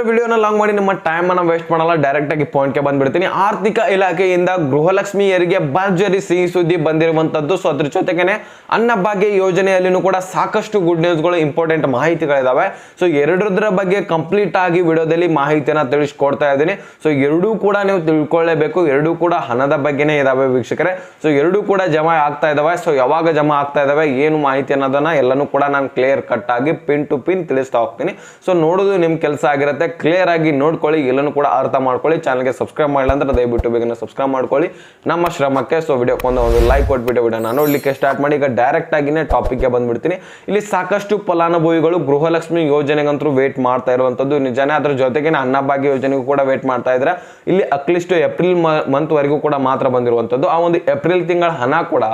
ವಿಡಿಯೋನ ಲಾಂಗ್ ಮಾಡಿ ನಿಮ್ಮ ಟೈಮ್ ಅನ್ನು ವೇಸ್ಟ್ ಮಾಡಲ್ಲ, ಡೈರೆಕ್ಟ್ ಆಗಿ ಪಾಯಿಂಟ್ ಗೆ ಬಂದ್ಬಿಡ್ತೀನಿ. ಆರ್ಥಿಕ ಇಲಾಖೆಯಿಂದ ಗೃಹಲಕ್ಷ್ಮಿಯರಿಗೆ ಭರ್ಜರಿ ಸಿಹಿ ಸುದ್ದಿ ಬಂದಿರುವಂತದ್ದು. ಸೊ ಅದ್ರ ಜೊತೆಗೇನೆ ಅನ್ನಭಾಗ್ಯ ಯೋಜನೆಯಲ್ಲಿನೂ ಕೂಡ ಸಾಕಷ್ಟು ಗುಡ್ ನ್ಯೂಸ್ ಗಳು, ಇಂಪಾರ್ಟೆಂಟ್ ಮಾಹಿತಿಗಳಿದಾವೆ. ಸೊ ಎರಡರ ಬಗ್ಗೆ ಕಂಪ್ಲೀಟ್ ಆಗಿ ವಿಡಿಯೋದಲ್ಲಿ ಮಾಹಿತಿಯನ್ನ ತಿಳಿಸ್ಕೊಡ್ತಾ ಇದ್ದೀನಿ. ಸೊ ಎರಡೂ ಕೂಡ ನೀವು ತಿಳ್ಕೊಳ್ಳೇಬೇಕು. ಎರಡೂ ಕೂಡ ಹಣದ ಬಗ್ಗೆನೇ ಇದಾವೆ ವೀಕ್ಷಕರೇ. ಸೊ ಎರಡೂ ಕೂಡ ಜಮಾ ಆಗ್ತಾ ಇದಾವೆ. ಸೊ ಯಾವಾಗ ಜಮಾ ಆಗ್ತಾ ಇದಾವೆ, ಏನು ಮಾಹಿತಿ ಅನ್ನೋದನ್ನ ಎಲ್ಲನೂ ಕೂಡ ನಾನು ಕ್ಲಿಯರ್ ಕಟ್ ಆಗಿ ಪಿನ್ ಟು ಪಿನ್ ತಿಳಿಸ್ತಾ ಹೋಗ್ತೀನಿ. ಸೊ ನೋಡೋದು ನಿಮ್ ಕೆಲಸ ಆಗಿರುತ್ತೆ. ಕ್ಲಿಯರ್ ಆಗಿ ನೋಡ್ಕೊಳ್ಳಿ, ಎಲ್ಲನೂ ಕೂಡ ಅರ್ಥ ಮಾಡ್ಕೊಳ್ಳಿ. ಚಾನಲ್ಗೆ ಸಬ್ಸ್ಕ್ರೈಬ್ ಮಾಡಿಲ್ಲ ಅಂದ್ರೆ ದಯವಿಟ್ಟು ಬೇಗನೆ ಸಬ್ಸ್ಕ್ರೈಬ್ ಮಾಡ್ಕೊಳ್ಳಿ ನಮ್ಮ ಶ್ರಮಕ್ಕೆ. ಸೊ ವಿಡಿಯೋಕ್ಕೆ ಒಂದು ಲೈಕ್ ಕೊಟ್ಬಿಟ್ಟು ವಿಡಿಯೋನ ನೋಡ್ಲಿಕ್ಕೆ ಸ್ಟಾರ್ಟ್ ಮಾಡಿ. ಈಗ ಡೈರೆಕ್ಟ್ ಆಗಿನೇ ಟಾಪಿಕ್ಗೆ ಬಂದ್ಬಿಡ್ತೀನಿ. ಇಲ್ಲಿ ಸಾಕಷ್ಟು ಫಲಾನುಭವಿಗಳು ಗೃಹಲಕ್ಷ್ಮಿ ಯೋಜನೆಗಂತೂ ವೇಟ್ ಮಾಡ್ತಾ ಇರುವಂತದ್ದು ನಿಜಾನೇ. ಅದ್ರ ಜೊತೆಗೆ ಅನ್ನಭಾಗ್ಯ ಯೋಜನೆಗೂ ಕೂಡ ವೇಟ್ ಮಾಡ್ತಾ ಇದ್ರೆ ಇಲ್ಲಿ ಅಟ್ಲೀಸ್ಟ್ ಏಪ್ರಿಲ್ ಮಂತ್ ವರೆಗೂ ಕೂಡ ಮಾತ್ರ ಬಂದಿರುವಂತದ್ದು. ಆ ಒಂದು ಏಪ್ರಿಲ್ ತಿಂಗಳ ಹಣ ಕೂಡ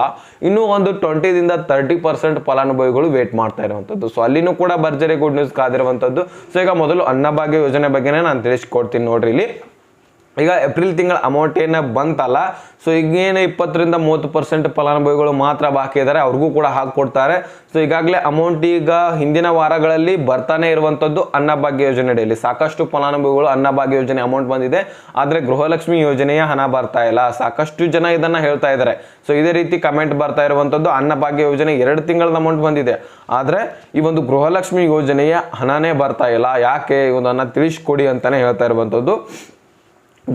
ಇನ್ನೂ ಒಂದು 20-30% ಫಲಾನುಭವಿಗಳು ವೇಟ್ ಮಾಡ್ತಾ ಇರುವಂತದ್ದು. ಸೊ ಅಲ್ಲಿನೂ ಕೂಡ ಭರ್ಜರಿ ಗುಡ್ ನ್ಯೂಸ್ ಕಾದಿರುವಂತದ್ದು. ಸೊ ಈಗ ಮೊದಲು ಅನ್ನಭಾಗ್ಯ ಯೋಜನೆ ಬಗ್ಗೆನೇ ನಾನು ತಿಳಿಸ್ಕೊಡ್ತೀನಿ ನೋಡ್ರಿ. ಇಲ್ಲಿ ಈಗ ಏಪ್ರಿಲ್ ತಿಂಗಳ ಅಮೌಂಟ್ ಏನು ಬಂತಲ್ಲ, ಸೊ ಈಗೇನು 20-30% ಫಲಾನುಭವಿಗಳು ಮಾತ್ರ ಬಾಕಿ ಇದ್ದಾರೆ, ಅವ್ರಿಗೂ ಕೂಡ ಹಾಕೊಡ್ತಾರೆ. ಸೊ ಈಗಾಗಲೇ ಅಮೌಂಟ್ ಈಗ ಹಿಂದಿನ ವಾರಗಳಲ್ಲಿ ಬರ್ತಾನೆ ಇರುವಂತದ್ದು. ಅನ್ನಭಾಗ್ಯ ಯೋಜನೆ ಅಡಿಯಲ್ಲಿ ಸಾಕಷ್ಟು ಫಲಾನುಭವಿಗಳು ಅನ್ನಭಾಗ್ಯ ಯೋಜನೆ ಅಮೌಂಟ್ ಬಂದಿದೆ, ಆದ್ರೆ ಗೃಹಲಕ್ಷ್ಮಿ ಯೋಜನೆಯ ಹಣ ಬರ್ತಾ ಇಲ್ಲ. ಸಾಕಷ್ಟು ಜನ ಇದನ್ನ ಹೇಳ್ತಾ ಇದ್ದಾರೆ. ಸೊ ಇದೇ ರೀತಿ ಕಮೆಂಟ್ ಬರ್ತಾ ಇರುವಂತದ್ದು. ಅನ್ನಭಾಗ್ಯ ಯೋಜನೆ 2 ತಿಂಗಳ ಅಮೌಂಟ್ ಬಂದಿದೆ, ಆದ್ರೆ ಈ ಒಂದು ಗೃಹಲಕ್ಷ್ಮಿ ಯೋಜನೆಯ ಹಣನೇ ಬರ್ತಾ ಇಲ್ಲ, ಯಾಕೆ ಇವನ್ನ ತಿಳಿಸ್ಕೊಡಿ ಅಂತಾನೆ ಹೇಳ್ತಾ ಇರುವಂತದ್ದು.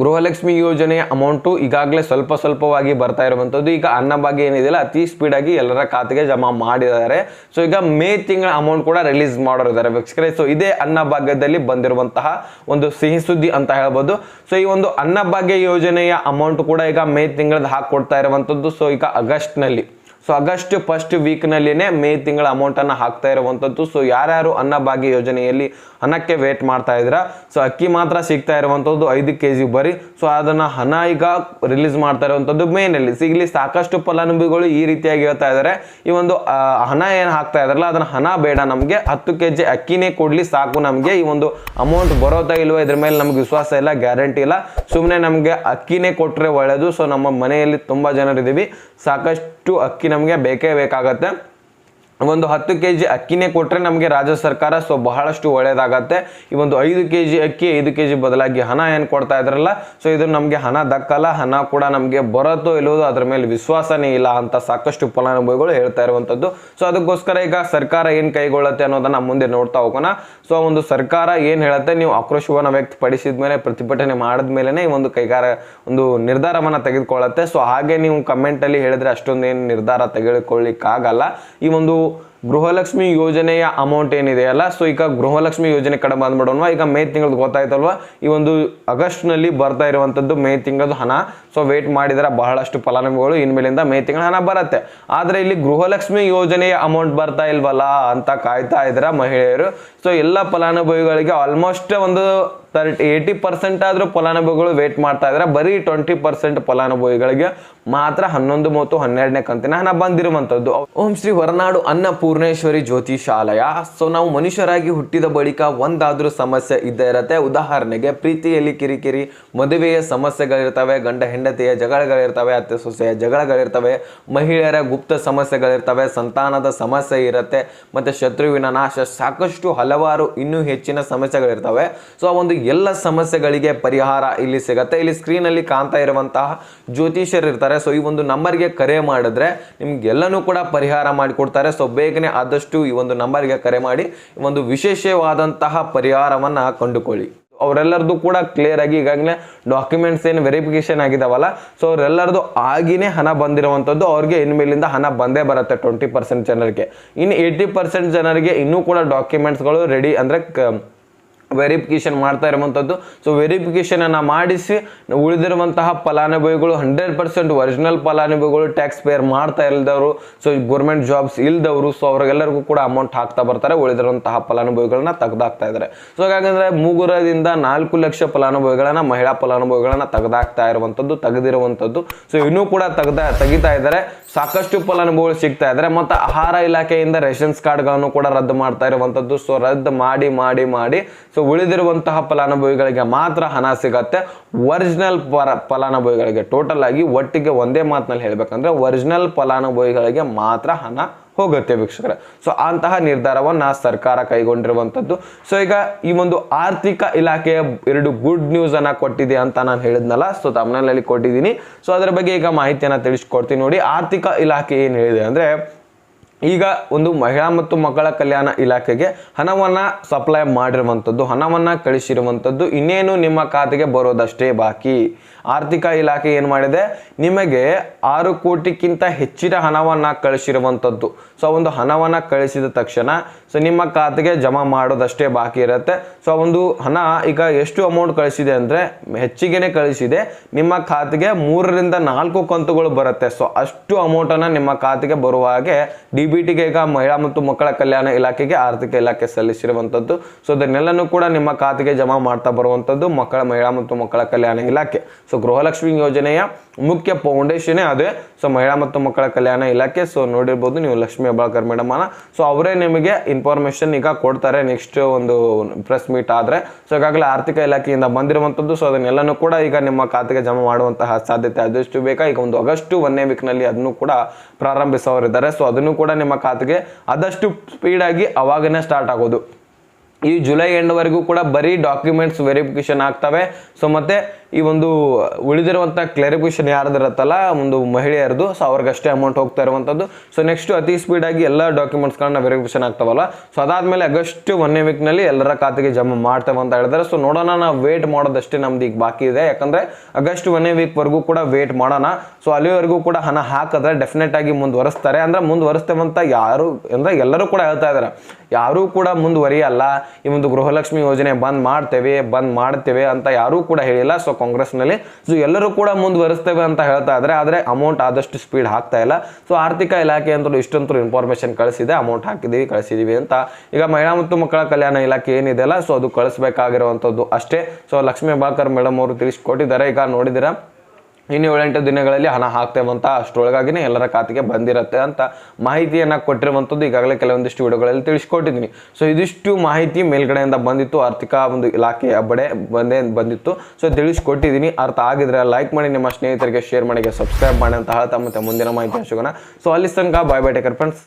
ಗೃಹಲಕ್ಷ್ಮಿ ಯೋಜನೆಯ ಅಮೌಂಟು ಈಗಾಗಲೇ ಸ್ವಲ್ಪವಾಗಿ ಬರ್ತಾ ಇರುವಂಥದ್ದು. ಈಗ ಅನ್ನಭಾಗ್ಯ ಏನಿದೆಯಲ್ಲ ಅತಿ ಸ್ಪೀಡ್ ಆಗಿ ಎಲ್ಲರ ಖಾತೆಗೆ ಜಮಾ ಮಾಡಿದ್ದಾರೆ. ಸೊ ಈಗ ಮೇ ತಿಂಗಳ ಅಮೌಂಟ್ ಕೂಡ ರಿಲೀಸ್ ಮಾಡೋರಿದ್ದಾರೆ ವೀಕ್ಷಕರೇ. ಸೊ ಇದೇ ಅನ್ನಭಾಗ್ಯದಲ್ಲಿ ಬಂದಿರುವಂತಹ ಒಂದು ಸಿಹಿ ಸುದ್ದಿ ಅಂತ ಹೇಳ್ಬೋದು. ಸೊ ಈ ಒಂದು ಅನ್ನಭಾಗ್ಯ ಯೋಜನೆಯ ಅಮೌಂಟ್ ಕೂಡ ಈಗ ಮೇ ತಿಂಗಳದ ಹಾಕೊಡ್ತಾ ಇರುವಂಥದ್ದು. ಸೊ ಈಗ ಆಗಸ್ಟ್ನಲ್ಲಿ, ಸೊ ಆಗಸ್ಟ್ ಫಸ್ಟ್ ವೀಕ್ನಲ್ಲಿನೇ ಮೇ ತಿಂಗಳ ಅಮೌಂಟ್ ಅನ್ನ ಹಾಕ್ತಾ ಇರುವಂತದ್ದು. ಸೊ ಯಾರ್ಯಾರು ಅನ್ನಭಾಗ್ಯ ಯೋಜನೆಯಲ್ಲಿ ಹಣಕ್ಕೆ ವೇಟ್ ಮಾಡ್ತಾ ಇದ್ರ, ಸೊ ಅಕ್ಕಿ ಮಾತ್ರ ಸಿಗ್ತಾ ಇರುವಂತದ್ದು 5 kg ಬರೀ. ಸೊ ಅದನ್ನ ಹಣ ಈಗ ರಿಲೀಸ್ ಮಾಡ್ತಾ ಇರುವಂತದ್ದು ಮೇನಲ್ಲಿ. ಇಲ್ಲಿ ಸಾಕಷ್ಟು ಫಲಾನುಭವಿಗಳು ಈ ರೀತಿಯಾಗಿ ಹೇಳ್ತಾ ಇದ್ದಾರೆ, ಈ ಒಂದು ಹಣ ಏನ್ ಹಾಕ್ತಾ ಇದಾರಲ್ಲ ಅದನ್ನ ಹಣ ಬೇಡ, ನಮ್ಗೆ 10 kg ಅಕ್ಕಿನೇ ಕೊಡ್ಲಿ ಸಾಕು, ನಮ್ಗೆ ಈ ಒಂದು ಅಮೌಂಟ್ ಬರೋತಾ ಇಲ್ವೋ ಇದ್ರ ಮೇಲೆ ನಮ್ಗೆ ವಿಶ್ವಾಸ ಇಲ್ಲ, ಗ್ಯಾರಂಟಿ ಇಲ್ಲ, ಸುಮ್ಮನೆ ನಮ್ಗೆ ಅಕ್ಕಿನೇ ಕೊಟ್ರೆ ಒಳ್ಳೇದು. ಸೊ ನಮ್ಮ ಮನೆಯಲ್ಲಿ ತುಂಬಾ ಜನರಿದ್ದೀವಿ, ಸಾಕಷ್ಟು ಅಕ್ಕಿ ನಮಗೆ ಬೇಕೇ ಬೇಕಾಗತ್ತೆ. ಒಂದು 10 kg ಅಕ್ಕಿನೇ ಕೊಟ್ರೆ ನಮಗೆ ರಾಜ್ಯ ಸರ್ಕಾರ ಸೊ ಬಹಳಷ್ಟು ಒಳ್ಳೇದಾಗತ್ತೆ. ಈ ಒಂದು 5 kg ಅಕ್ಕಿ 5 kg ಬದಲಾಗಿ ಹಣ ಏನು ಕೊಡ್ತಾ ಇದ್ರಲ್ಲ, ಸೊ ಇದು ನಮಗೆ ಹಣ ದಕ್ಕಲ್ಲ, ಹಣ ಕೂಡ ನಮಗೆ ಬರುತ್ತೋ ಇಲ್ಲೋದು ಅದ್ರ ಮೇಲೆ ವಿಶ್ವಾಸನೇ ಇಲ್ಲ ಅಂತ ಸಾಕಷ್ಟು ಫಲಾನುಭವಿಗಳು ಹೇಳ್ತಾ ಇರುವಂತದ್ದು. ಸೊ ಅದಕ್ಕೋಸ್ಕರ ಈಗ ಸರ್ಕಾರ ಏನ್ ಕೈಗೊಳ್ಳುತ್ತೆ ಅನ್ನೋದನ್ನ ಮುಂದೆ ನೋಡ್ತಾ ಹೋಗೋಣ. ಸೊ ಒಂದು ಸರ್ಕಾರ ಏನ್ ಹೇಳುತ್ತೆ, ನೀವು ಆಕ್ರೋಶವನ್ನ ವ್ಯಕ್ತಪಡಿಸಿದ ಮೇಲೆ, ಪ್ರತಿಭಟನೆ ಮಾಡಿದ ಮೇಲೆನೆ ಈ ಒಂದು ಒಂದು ನಿರ್ಧಾರವನ್ನ ತೆಗೆದುಕೊಳ್ಳುತ್ತೆ. ಸೊ ಹಾಗೆ ನೀವು ಕಮೆಂಟ್ ಅಲ್ಲಿ ಹೇಳಿದ್ರೆ ಅಷ್ಟೊಂದು ಏನು ನಿರ್ಧಾರ ತೆಗೆದುಕೊಳ್ಳಿಕ್ಕಾಗಲ್ಲ. ಈ ಒಂದು ಗೃಹಲಕ್ಷ್ಮಿ ಯೋಜನೆಯ ಅಮೌಂಟ್ ಏನಿದೆಯಲ್ಲ, ಸೊ ಈಗ ಗೃಹಲಕ್ಷ್ಮಿ ಯೋಜನೆ ಕಡೆ ಬಂದ್ಬಿಡೋಣ. ಈಗ ಮೇ ತಿಂಗಳದ್ದು ಗೊತ್ತಾಯ್ತಲ್ವಾ, ಈ ಒಂದು ಆಗಸ್ಟ್ ನಲ್ಲಿ ಬರ್ತಾ ಇರುವಂತದ್ದು ಮೇ ತಿಂಗಳದ್ದು ಹಣ. ಸೊ ವೇಟ್ ಮಾಡಿದ್ರೆ ಬಹಳಷ್ಟು ಫಲಾನುಭವಿಗಳು ಇನ್ಮೇಲಿಂದ ಮೇ ತಿಂಗಳ ಹಣ ಬರುತ್ತೆ. ಆದ್ರೆ ಇಲ್ಲಿ ಗೃಹಲಕ್ಷ್ಮಿ ಯೋಜನೆಯ ಅಮೌಂಟ್ ಬರ್ತಾ ಇಲ್ವಲ್ಲ ಅಂತ ಕಾಯ್ತಾ ಇದ್ರ ಮಹಿಳೆಯರು. ಸೊ ಎಲ್ಲ ಫಲಾನುಭವಿಗಳಿಗೆ ಆಲ್ಮೋಸ್ಟ್ ಒಂದು 80% ಆದ್ರೂ ಫಲಾನುಭವಿಗಳು ವೇಟ್ ಮಾಡ್ತಾ ಇದ್ರೆ, ಬರೀ 20% ಫಲಾನುಭವಿಗಳಿಗೆ ಮಾತ್ರ 11 ಮತ್ತು 12ನೇ ಕಂತಿನ ಹಣ ಬಂದಿರುವಂತದ್ದು. ಓಂ ಶ್ರೀ ಹೊರನಾಡು ಅನ್ನಪೂರ್ಣೇಶ್ವರಿ ಜ್ಯೋತಿಷಾಲಯ. ಸೊ ನಾವು ಮನುಷ್ಯರಾಗಿ ಹುಟ್ಟಿದ ಬಳಿಕ ಒಂದಾದ್ರೂ ಸಮಸ್ಯೆ ಇದ್ದೇ ಇರತ್ತೆ. ಉದಾಹರಣೆಗೆ ಪ್ರೀತಿಯಲ್ಲಿ ಕಿರಿಕಿರಿ, ಮದುವೆಯ ಸಮಸ್ಯೆಗಳಿರ್ತವೆ, ಗಂಡ ಹೆಂಡತಿಯ ಜಗಳಗಳಿರ್ತವೆ, ಅತ್ತೆ ಸೊಸೆಯ ಜಗಳಗಳಿರ್ತವೆ, ಮಹಿಳೆಯರ ಗುಪ್ತ ಸಮಸ್ಯೆಗಳಿರ್ತವೆ, ಸಂತಾನದ ಸಮಸ್ಯೆ ಇರುತ್ತೆ, ಮತ್ತೆ ಶತ್ರುವಿನ ನಾಶ, ಸಾಕಷ್ಟು ಹಲವಾರು ಇನ್ನೂ ಹೆಚ್ಚಿನ ಸಮಸ್ಯೆಗಳಿರ್ತವೆ. ಸೊ ಆ ಒಂದು ಎಲ್ಲ ಸಮಸ್ಯೆಗಳಿಗೆ ಪರಿಹಾರ ಇಲ್ಲಿ ಸಿಗತ್ತೆ. ಇಲ್ಲಿ ಸ್ಕ್ರೀನ್ ಅಲ್ಲಿ ಕಾಣ್ತಾ ಇರುವಂತಹ ಜ್ಯೋತಿಷ್ಯರು ಇರ್ತಾರೆ. ಸೊ ಈ ಒಂದು ನಂಬರ್ಗೆ ಕರೆ ಮಾಡಿದ್ರೆ ನಿಮ್ಗೆಲ್ಲನೂ ಕೂಡ ಪರಿಹಾರ ಮಾಡಿಕೊಡ್ತಾರೆ. ಸೊ ಬೇಗನೆ ಆದಷ್ಟು ಈ ಒಂದು ನಂಬರ್ಗೆ ಕರೆ ಮಾಡಿ ಒಂದು ವಿಶೇಷವಾದಂತಹ ಪರಿಹಾರವನ್ನ ಕಂಡುಕೊಳ್ಳಿ. ಅವರೆಲ್ಲರದು ಕೂಡ ಕ್ಲಿಯರ್ ಆಗಿ ಈಗಾಗಲೇ ಡಾಕ್ಯುಮೆಂಟ್ಸ್ ಏನು ವೆರಿಫಿಕೇಶನ್ ಆಗಿದಾವಲ್ಲ, ಸೊ ಅವರೆಲ್ಲರದು ಆಗಿನೇ ಹಣ ಬಂದಿರುವಂಥದ್ದು. ಅವ್ರಿಗೆ ಇನ್ಮೇಲಿಂದ ಹಣ ಬಂದೇ ಬರುತ್ತೆ 20% ಜನರಿಗೆ. ಇನ್ನು 80% ಜನರಿಗೆ ಇನ್ನೂ ಕೂಡ ಡಾಕ್ಯುಮೆಂಟ್ಸ್ಗಳು ರೆಡಿ ಅಂದ್ರೆ ವೆರಿಫಿಕೇಶನ್ ಮಾಡ್ತಾ ಇರುವಂಥದ್ದು. ಸೊ ವೆರಿಫಿಕೇಶನ್ ಅನ್ನ ಮಾಡಿಸಿ ಉಳಿದಿರುವಂತಹ ಫಲಾನುಭವಿಗಳು 100% ಒರಿಜಿನಲ್ ಫಲಾನುಭವಿಗಳು, ಟ್ಯಾಕ್ಸ್ ಪೇರ್ ಮಾಡ್ತಾ ಇಲ್ದವರು, ಸೊ ಗೌರ್ಮೆಂಟ್ ಜಾಬ್ಸ್ ಇಲ್ದವರು, ಸೊ ಅವ್ರಿಗೆಲ್ಲರಿಗೂ ಕೂಡ ಅಮೌಂಟ್ ಹಾಕ್ತಾ ಬರ್ತಾರೆ. ಉಳಿದಿರುವಂತಹ ಫಲಾನುಭವಿಗಳನ್ನ ತೆಗೆದಾಕ್ತಾ ಇದ್ದಾರೆ. ಸೊ ಹಾಗಾದ್ರೆ 3 ಲಕ್ಷ ಫಲಾನುಭವಿಗಳನ್ನ, ಮಹಿಳಾ ಫಲಾನುಭವಿಗಳನ್ನ ತೆಗೆದಿರುವಂಥದ್ದು. ಸೊ ಇನ್ನೂ ಕೂಡ ತೆಗಿತಾ ಇದ್ದಾರೆ. ಸಾಕಷ್ಟು ಫಲಾನುಭವಿಗಳು ಸಿಗ್ತಾ ಇದ್ದಾರೆ. ಮತ್ತು ಆಹಾರ ಇಲಾಖೆಯಿಂದ ರೇಷನ್ಸ್ ಕಾರ್ಡ್ಗಳನ್ನು ಕೂಡ ರದ್ದು ಮಾಡ್ತಾ ಇರುವಂಥದ್ದು. ಸೊ ರದ್ದು ಮಾಡಿ ಸೊ ಉಳಿದಿರುವಂತಹ ಫಲಾನುಭವಿಗಳಿಗೆ ಮಾತ್ರ ಹಣ ಸಿಗತ್ತೆ. ಒರಿಜಿನಲ್ ಫಲಾನುಭವಿಗಳಿಗೆ ಟೋಟಲ್ ಆಗಿ ಒಟ್ಟಿಗೆ ಒಂದೇ ಮಾತಿನಲ್ಲಿ ಹೇಳ್ಬೇಕಂದ್ರೆ ಒರಿಜಿನಲ್ ಫಲಾನುಭವಿಗಳಿಗೆ ಮಾತ್ರ ಹಣ ಹೋಗುತ್ತೆ ವೀಕ್ಷಕರೇ. ಸೊ ಅಂತಹ ನಿರ್ಧಾರವನ್ನು ಸರ್ಕಾರ ಕೈಗೊಂಡಿರುವಂಥದ್ದು. ಸೊ ಈಗ ಈ ಒಂದು ಆರ್ಥಿಕ ಇಲಾಖೆಯ 2 ಗುಡ್ ನ್ಯೂಸ್ ಅನ್ನ ಕೊಟ್ಟಿದೆ ಅಂತ ನಾನು ಹೇಳಿದ್ನಲ್ಲ, ಸೊ ತಮ್ಮನಲ್ಲಿ ಕೊಟ್ಟಿದ್ದೀನಿ. ಸೊ ಅದರ ಬಗ್ಗೆ ಈಗ ಮಾಹಿತಿಯನ್ನ ತಿಳಿಸ್ಕೊಡ್ತೀನಿ ನೋಡಿ. ಆರ್ಥಿಕ ಇಲಾಖೆ ಏನು ಹೇಳಿದೆ ಅಂದ್ರೆ, ಈಗ ಒಂದು ಮಹಿಳಾ ಮತ್ತು ಮಕ್ಕಳ ಕಲ್ಯಾಣ ಇಲಾಖೆಗೆ ಹಣವನ್ನ ಸಪ್ಲೈ ಮಾಡಿರುವಂಥದ್ದು, ಹಣವನ್ನ ಕಳಿಸಿರುವಂಥದ್ದು, ಇನ್ನೇನು ನಿಮ್ಮ ಖಾತೆಗೆ ಬರೋದಷ್ಟೇ ಬಾಕಿ. ಆರ್ಥಿಕ ಇಲಾಖೆ ಏನು ಮಾಡಿದೆ, ನಿಮಗೆ 6 ಕೋಟಿಗಿಂತ ಹೆಚ್ಚಿನ ಹಣವನ್ನ ಕಳಿಸಿರುವಂಥದ್ದು. ಸೊ ಒಂದು ಹಣವನ್ನ ಕಳಿಸಿದ ತಕ್ಷಣ ಸೊ ನಿಮ್ಮ ಖಾತೆಗೆ ಜಮಾ ಮಾಡೋದಷ್ಟೇ ಬಾಕಿ ಇರುತ್ತೆ. ಸೊ ಒಂದು ಹಣ ಈಗ ಎಷ್ಟು ಅಮೌಂಟ್ ಕಳಿಸಿದೆ ಅಂದ್ರೆ ಹೆಚ್ಚಿಗೆನೆ ಕಳಿಸಿದೆ, ನಿಮ್ಮ ಖಾತೆಗೆ 3 ರಿಂದ 4 ಕಂತುಗಳು ಬರುತ್ತೆ. ಸೊ ಅಷ್ಟು ಅಮೌಂಟ್ ಅನ್ನ ನಿಮ್ಮ ಖಾತೆಗೆ ಬರುವ ಹಾಗೆ DBTಗೆ ಈಗ ಮಹಿಳಾ ಮತ್ತು ಮಕ್ಕಳ ಕಲ್ಯಾಣ ಇಲಾಖೆಗೆ ಆರ್ಥಿಕ ಇಲಾಖೆ ಸಲ್ಲಿಸಿರುವಂಥದ್ದು. ಸೊ ಅದನ್ನೆಲ್ಲನೂ ಕೂಡ ನಿಮ್ಮ ಖಾತೆಗೆ ಜಮಾ ಮಾಡ್ತಾ ಬರುವಂಥದ್ದು ಮಹಿಳಾ ಮತ್ತು ಮಕ್ಕಳ ಕಲ್ಯಾಣ ಇಲಾಖೆ. ಸೊ ಗೃಹಲಕ್ಷ್ಮಿ ಯೋಜನೆಯ ಮುಖ್ಯ ಫೌಂಡೇಶನ್ ಅದೇ ಸೊ ಮಹಿಳಾ ಮತ್ತು ಮಕ್ಕಳ ಕಲ್ಯಾಣ ಇಲಾಖೆ. ಸೊ ನೋಡಿರ್ಬೋದು ನೀವು ಲಕ್ಷ್ಮೀ ಹೆಬ್ಬಾಳ್ಕರ್ ಮೇಡಮ್ ಅನ್ನ. ಸೊ ಅವರೇ ನಿಮಗೆ ಇನ್ಫಾರ್ಮೇಶನ್ ಈಗ ಕೊಡ್ತಾರೆ ನೆಕ್ಸ್ಟ್ ಒಂದು ಪ್ರೆಸ್ ಮೀಟ್ ಆದ್ರೆ. ಸೊ ಈಗಾಗಲೇ ಆರ್ಥಿಕ ಇಲಾಖೆಯಿಂದ ಬಂದಿರುವಂಥದ್ದು. ಸೊ ಅದನ್ನೆಲ್ಲನೂ ಕೂಡ ಈಗ ನಿಮ್ಮ ಖಾತೆಗೆ ಜಮಾ ಮಾಡುವಂತಹ ಸಾಧ್ಯತೆ ಆದಷ್ಟು ಬೇಕಾ. ಈಗ ಒಂದು ಆಗಸ್ಟ್ 1ನೇ ವೀಕ್ನಲ್ಲಿ ಅದನ್ನು ಕೂಡ ಪ್ರಾರಂಭಿಸೋರಿದ್ದಾರೆ. ಸೊ ಅದನ್ನು ಕೂಡ ನಿಮ್ಮ ಖಾತೆಗೆ ಆದಷ್ಟು ಸ್ಪೀಡ್ ಆಗಿ ಅವಾಗನೇ ಸ್ಟಾರ್ಟ್ ಆಗೋದು. ಈ ಜುಲೈ ಎಂಡ್ವರೆಗೂ ಕೂಡ ಬರೀ ಡಾಕ್ಯುಮೆಂಟ್ಸ್ ವೆರಿಫಿಕೇಶನ್ ಆಗ್ತವೆ. ಸೊ ಮತ್ತೆ ಈ ಒಂದು ಉಳಿದಿರುವಂಥ ಕ್ಲಾರಿಫಿಕೇಶನ್ ಯಾರ್ದಿರತ್ತಲ್ಲ ಒಂದು ಮಹಿಳೆಯರದು, ಸೊ ಅವ್ರಿಗಷ್ಟೇ ಅಮೌಂಟ್ ಹೋಗ್ತಾ ಇರುವಂಥದ್ದು. ಸೊ ನೆಕ್ಸ್ಟ್ ಅತಿ ಸ್ಪೀಡಾಗಿ ಎಲ್ಲ ಡಾಕ್ಯುಮೆಂಟ್ಸ್ಗಳನ್ನ ವೆರಿಫಿಕೇಶನ್ ಆಗ್ತಾವಲ್ಲ. ಸೊ ಅದಾದಮೇಲೆ ಆಗಸ್ಟ್ 1ನೇ ವೀಕ್ನಲ್ಲಿ ಎಲ್ಲರ ಖಾತೆಗೆ ಜಮಾ ಮಾಡ್ತೇವೆ ಅಂತ ಹೇಳಿದ್ರೆ. ಸೊ ನೋಡೋಣ, ನಾವು ವೇಟ್ ಮಾಡೋದಷ್ಟೇ ನಮ್ದು ಈಗ ಬಾಕಿ ಇದೆ. ಯಾಕಂದರೆ ಆಗಸ್ಟ್ 1ನೇ ವೀಕ್ವರೆಗೂ ಕೂಡ ವೇಟ್ ಮಾಡೋಣ. ಸೊ ಅಲ್ಲಿವರೆಗೂ ಕೂಡ ಹಣ ಹಾಕಿದ್ರೆ ಡೆಫಿನೆಟ್ ಆಗಿ ಮುಂದುವರಿಸ್ತಾರೆ. ಅಂದರೆ ಮುಂದುವರಿಸ್ತೇವೆ ಅಂತ ಯಾರು ಅಂದರೆ ಎಲ್ಲರೂ ಕೂಡ ಹೇಳ್ತಾ ಇದ್ದಾರೆ, ಯಾರೂ ಕೂಡ ಮುಂದುವರಿಯಲ್ಲ. ಈ ಒಂದು ಗೃಹಲಕ್ಷ್ಮಿ ಯೋಜನೆ ಬಂದ್ ಮಾಡ್ತೇವೆ ಅಂತ ಯಾರೂ ಕೂಡ ಹೇಳಿಲ್ಲ. ಸೊ ಕಾಂಗ್ರೆಸ್ನಲ್ಲಿ ಸೊ ಎಲ್ಲರೂ ಕೂಡ ಮುಂದುವರಿಸ್ತೇವೆ ಅಂತ ಹೇಳ್ತಾ ಇದ್ದಾರೆ. ಆದರೆ ಅಮೌಂಟ್ ಆದಷ್ಟು ಸ್ಪೀಡ್ ಹಾಕ್ತಾ ಇಲ್ಲ. ಸೊ ಆರ್ಥಿಕ ಇಲಾಖೆ ಅಂತೂ ಇಷ್ಟಂತೂ ಇನ್ಫಾರ್ಮೇಶನ್ ಕಳಿಸಿದೆ, ಅಮೌಂಟ್ ಕಳಿಸಿದೀವಿ ಅಂತ. ಈಗ ಮಹಿಳಾ ಮತ್ತು ಮಕ್ಕಳ ಕಲ್ಯಾಣ ಇಲಾಖೆ ಏನಿದೆಯಲ್ಲ ಸೊ ಅದು ಕಳಿಸ್ಬೇಕಾಗಿರುವಂಥದ್ದು ಅಷ್ಟೇ. ಸೊ ಲಕ್ಷ್ಮೀ ಹೆಬ್ಬಾಳ್ಕರ್ ಮೇಡಮ್ ಅವರು ತಿಳಿಸ್ಕೊಟ್ಟಿದ್ದಾರೆ. ಈಗ ನೋಡಿದ್ದೀರಾ, ಇನ್ನು 7-8 ದಿನಗಳಲ್ಲಿ ಹಣ ಹಾಕ್ತೇವಂತ, ಅಷ್ಟರೊಳಗಾಗಿನೇ ಎಲ್ಲರ ಖಾತೆಗೆ ಬಂದಿರುತ್ತೆ ಅಂತ ಮಾಹಿತಿಯನ್ನು ಕೊಟ್ಟಿರುವಂಥದ್ದು ಈಗಾಗಲೇ ಕೆಲವೊಂದಿಷ್ಟು ವಿಡಿಯೋಗಳಲ್ಲಿ ತಿಳಿಸ್ಕೊಟ್ಟಿದ್ದೀನಿ. ಸೊ ಇದಿಷ್ಟು ಮಾಹಿತಿ ಮೇಲ್ಗಡೆಯಿಂದ ಬಂದಿತ್ತು, ಆರ್ಥಿಕ ಒಂದು ಇಲಾಖೆಯ ಬಂದಿತ್ತು. ಸೊ ತಿಳಿಸ್ಕೊಟ್ಟಿದ್ದೀನಿ. ಅರ್ಥ ಆಗಿದ್ರೆ ಲೈಕ್ ಮಾಡಿ, ನಿಮ್ಮ ಸ್ನೇಹಿತರಿಗೆ ಶೇರ್ ಮಾಡಿ, ಸಬ್ಸ್ಕ್ರೈಬ್ ಮಾಡಿ ಅಂತ ಹೇಳ್ತಾ ಮತ್ತೆ ಮುಂದಿನ ಮಾಹಿತಿ ಸಿಗೋಣ. ಸೊ ಅಲ್ಲಿ ತನಕ ಬಾಯ್ ಟೇಕರ್ ಫ್ರೆಂಡ್ಸ್.